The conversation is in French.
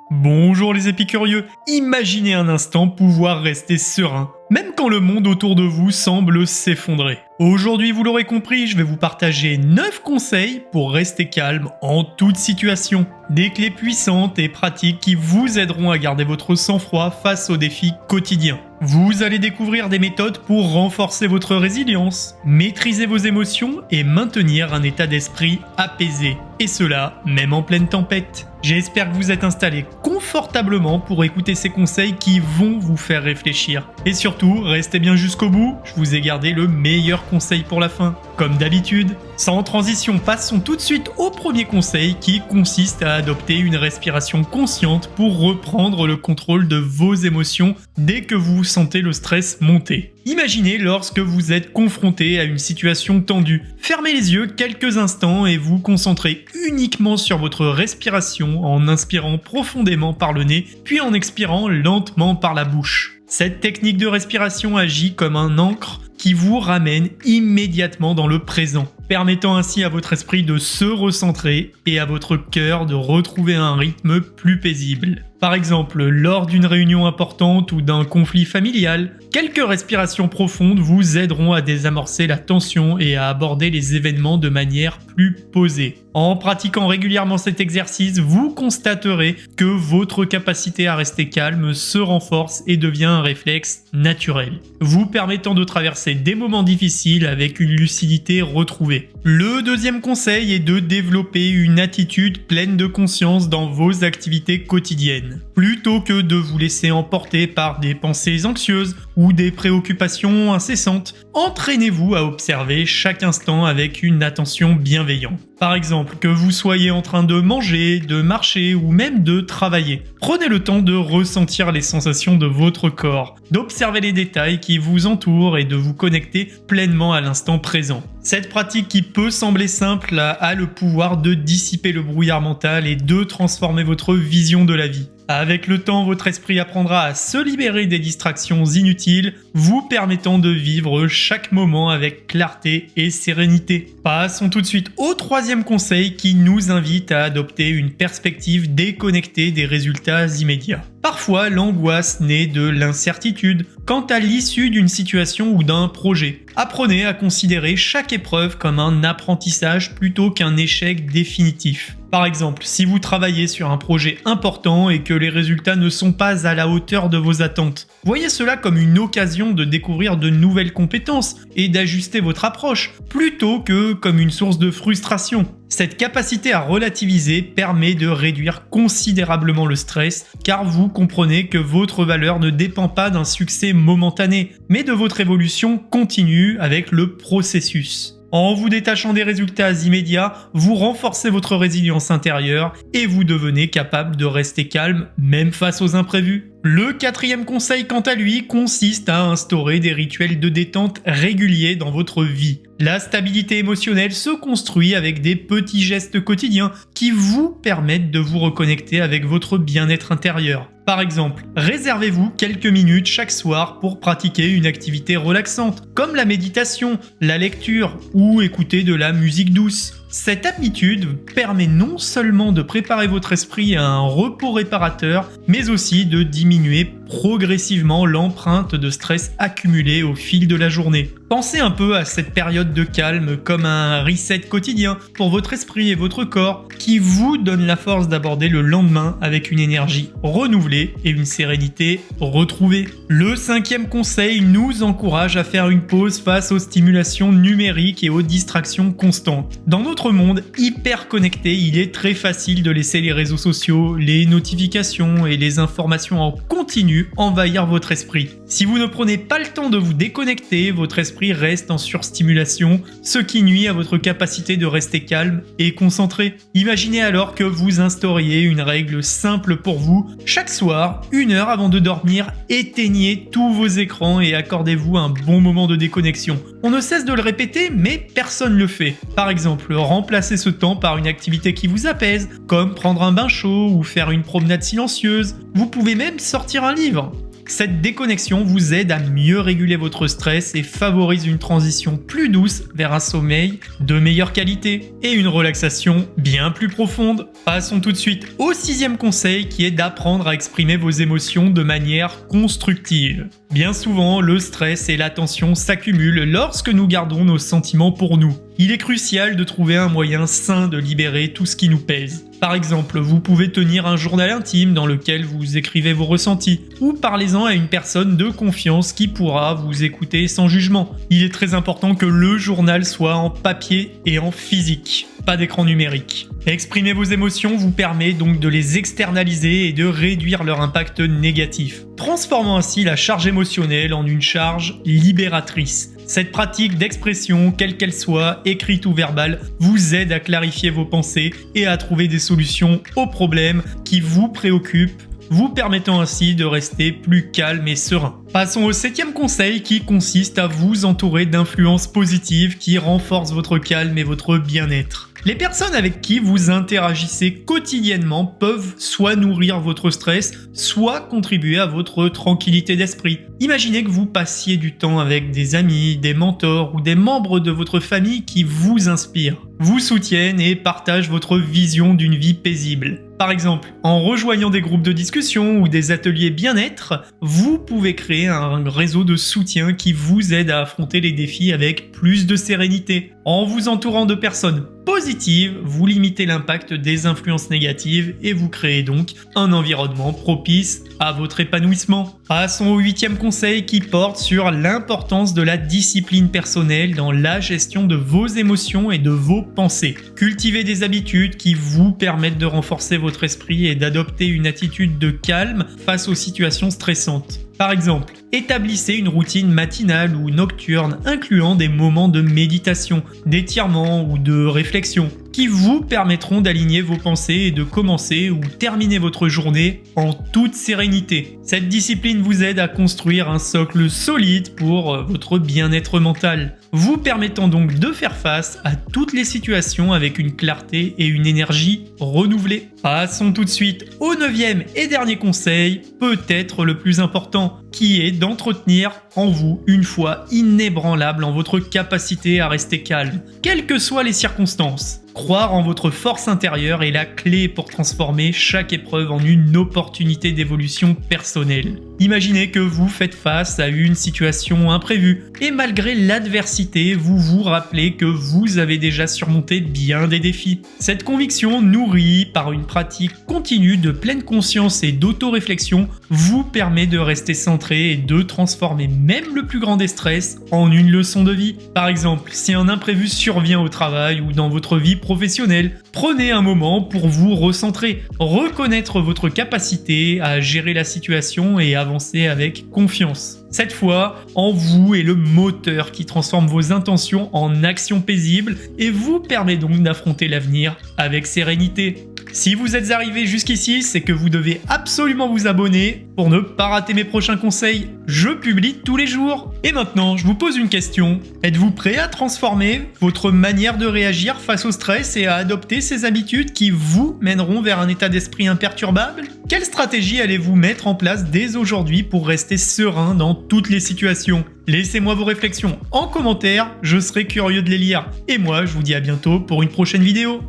Bonjour les épicurieux, imaginez un instant pouvoir rester serein, même quand le monde autour de vous semble s'effondrer. Aujourd'hui, vous l'aurez compris, je vais vous partager 9 conseils pour rester calme en toute situation. Des clés puissantes et pratiques qui vous aideront à garder votre sang-froid face aux défis quotidiens. Vous allez découvrir des méthodes pour renforcer votre résilience, maîtriser vos émotions et maintenir un état d'esprit apaisé. Et cela, même en pleine tempête. J'espère que vous êtes installés confortablement pour écouter ces conseils qui vont vous faire réfléchir. Et surtout, restez bien jusqu'au bout, je vous ai gardé le meilleur conseil pour la fin. Comme d'habitude, sans transition, passons tout de suite au premier conseil qui consiste à adopter une respiration consciente pour reprendre le contrôle de vos émotions dès que vous sentez le stress monter. Imaginez lorsque vous êtes confronté à une situation tendue. Fermez les yeux quelques instants et vous concentrez uniquement sur votre respiration en inspirant profondément par le nez, puis en expirant lentement par la bouche. Cette technique de respiration agit comme un ancre qui vous ramène immédiatement dans le présent, permettant ainsi à votre esprit de se recentrer et à votre cœur de retrouver un rythme plus paisible. Par exemple, lors d'une réunion importante ou d'un conflit familial, quelques respirations profondes vous aideront à désamorcer la tension et à aborder les événements de manière plus posée. En pratiquant régulièrement cet exercice, vous constaterez que votre capacité à rester calme se renforce et devient un réflexe naturel, vous permettant de traverser des moments difficiles avec une lucidité retrouvée. Le deuxième conseil est de développer une attitude pleine de conscience dans vos activités quotidiennes. Plutôt que de vous laisser emporter par des pensées anxieuses ou des préoccupations incessantes, entraînez-vous à observer chaque instant avec une attention bienveillante. Par exemple, que vous soyez en train de manger, de marcher ou même de travailler. Prenez le temps de ressentir les sensations de votre corps, d'observer les détails qui vous entourent et de vous connecter pleinement à l'instant présent. Cette pratique qui peut sembler simple a le pouvoir de dissiper le brouillard mental et de transformer votre vision de la vie. Avec le temps, votre esprit apprendra à se libérer des distractions inutiles, vous permettant de vivre chaque moment avec clarté et sérénité. Passons tout de suite au troisième conseil qui nous invite à adopter une perspective déconnectée des résultats immédiats. Parfois, l'angoisse naît de l'incertitude quant à l'issue d'une situation ou d'un projet. Apprenez à considérer chaque épreuve comme un apprentissage plutôt qu'un échec définitif. Par exemple, si vous travaillez sur un projet important et que les résultats ne sont pas à la hauteur de vos attentes, voyez cela comme une occasion de découvrir de nouvelles compétences et d'ajuster votre approche, plutôt que comme une source de frustration. Cette capacité à relativiser permet de réduire considérablement le stress, car vous comprenez que votre valeur ne dépend pas d'un succès momentané, mais de votre évolution continue avec le processus. En vous détachant des résultats immédiats, vous renforcez votre résilience intérieure et vous devenez capable de rester calme même face aux imprévus. Le quatrième conseil, quant à lui, consiste à instaurer des rituels de détente réguliers dans votre vie. La stabilité émotionnelle se construit avec des petits gestes quotidiens qui vous permettent de vous reconnecter avec votre bien-être intérieur. Par exemple, réservez-vous quelques minutes chaque soir pour pratiquer une activité relaxante, comme la méditation, la lecture ou écouter de la musique douce. Cette habitude permet non seulement de préparer votre esprit à un repos réparateur, mais aussi de diminuer progressivement l'empreinte de stress accumulée au fil de la journée. Pensez un peu à cette période de calme comme un reset quotidien pour votre esprit et votre corps qui vous donne la force d'aborder le lendemain avec une énergie renouvelée et une sérénité retrouvée. Le cinquième conseil nous encourage à faire une pause face aux stimulations numériques et aux distractions constantes. Dans notre monde hyper connecté, il est très facile de laisser les réseaux sociaux, les notifications et les informations en continu envahir votre esprit. Si vous ne prenez pas le temps de vous déconnecter, votre esprit reste en surstimulation, ce qui nuit à votre capacité de rester calme et concentré. Imaginez alors que vous instauriez une règle simple pour vous. Chaque soir, 1 heure avant de dormir, éteignez tous vos écrans et accordez-vous un bon moment de déconnexion. On ne cesse de le répéter, mais personne ne le fait. Par exemple, remplacez ce temps par une activité qui vous apaise, comme prendre un bain chaud ou faire une promenade silencieuse. Vous pouvez même sortir un livre. Cette déconnexion vous aide à mieux réguler votre stress et favorise une transition plus douce vers un sommeil de meilleure qualité et une relaxation bien plus profonde. Passons tout de suite au 6e conseil qui est d'apprendre à exprimer vos émotions de manière constructive. Bien souvent, le stress et la tension s'accumulent lorsque nous gardons nos sentiments pour nous. Il est crucial de trouver un moyen sain de libérer tout ce qui nous pèse. Par exemple, vous pouvez tenir un journal intime dans lequel vous écrivez vos ressentis, ou parlez-en à une personne de confiance qui pourra vous écouter sans jugement. Il est très important que le journal soit en papier et en physique, pas d'écran numérique. Exprimer vos émotions vous permet donc de les externaliser et de réduire leur impact négatif, transformant ainsi la charge émotionnelle en une charge libératrice. Cette pratique d'expression, quelle qu'elle soit, écrite ou verbale, vous aide à clarifier vos pensées et à trouver des solutions aux problèmes qui vous préoccupent, vous permettant ainsi de rester plus calme et serein. Passons au 7e conseil qui consiste à vous entourer d'influences positives qui renforcent votre calme et votre bien-être. Les personnes avec qui vous interagissez quotidiennement peuvent soit nourrir votre stress, soit contribuer à votre tranquillité d'esprit. Imaginez que vous passiez du temps avec des amis, des mentors ou des membres de votre famille qui vous inspirent, vous soutiennent et partagent votre vision d'une vie paisible. Par exemple, en rejoignant des groupes de discussion ou des ateliers bien-être, vous pouvez créer un réseau de soutien qui vous aide à affronter les défis avec plus de sérénité. En vous entourant de personnes positives, vous limitez l'impact des influences négatives et vous créez donc un environnement propice à votre épanouissement. Passons au 8e conseil qui porte sur l'importance de la discipline personnelle dans la gestion de vos émotions et de vos pensées. Cultivez des habitudes qui vous permettent de renforcer votre esprit et d'adopter une attitude de calme face aux situations stressantes. Par exemple, établissez une routine matinale ou nocturne incluant des moments de méditation, d'étirement ou de réflexion qui vous permettront d'aligner vos pensées et de commencer ou terminer votre journée en toute sérénité. Cette discipline vous aide à construire un socle solide pour votre bien-être mental, vous permettant donc de faire face à toutes les situations avec une clarté et une énergie renouvelée. Passons tout de suite au 9e et dernier conseil, peut-être le plus important, qui est d'entretenir en vous une foi inébranlable en votre capacité à rester calme, quelles que soient les circonstances. Croire en votre force intérieure est la clé pour transformer chaque épreuve en une opportunité d'évolution personnelle. Imaginez que vous faites face à une situation imprévue et malgré l'adversité, vous vous rappelez que vous avez déjà surmonté bien des défis. Cette conviction, nourrie par une pratique continue de pleine conscience et d'auto-réflexion, vous permet de rester centré et de transformer même le plus grand des stress en une leçon de vie. Par exemple, si un imprévu survient au travail ou dans votre vie professionnelle, prenez un moment pour vous recentrer, reconnaître votre capacité à gérer la situation et avancer avec confiance. Cette fois, en vous est le moteur qui transforme vos intentions en actions paisibles et vous permet donc d'affronter l'avenir avec sérénité. Si vous êtes arrivé jusqu'ici, c'est que vous devez absolument vous abonner pour ne pas rater mes prochains conseils. Je publie tous les jours. Et maintenant, je vous pose une question. Êtes-vous prêt à transformer votre manière de réagir face au stress et à adopter ces habitudes qui vous mèneront vers un état d'esprit imperturbable ? Quelle stratégie allez-vous mettre en place dès aujourd'hui pour rester serein dans toutes les situations ? Laissez-moi vos réflexions en commentaire, je serai curieux de les lire. Et moi, je vous dis à bientôt pour une prochaine vidéo.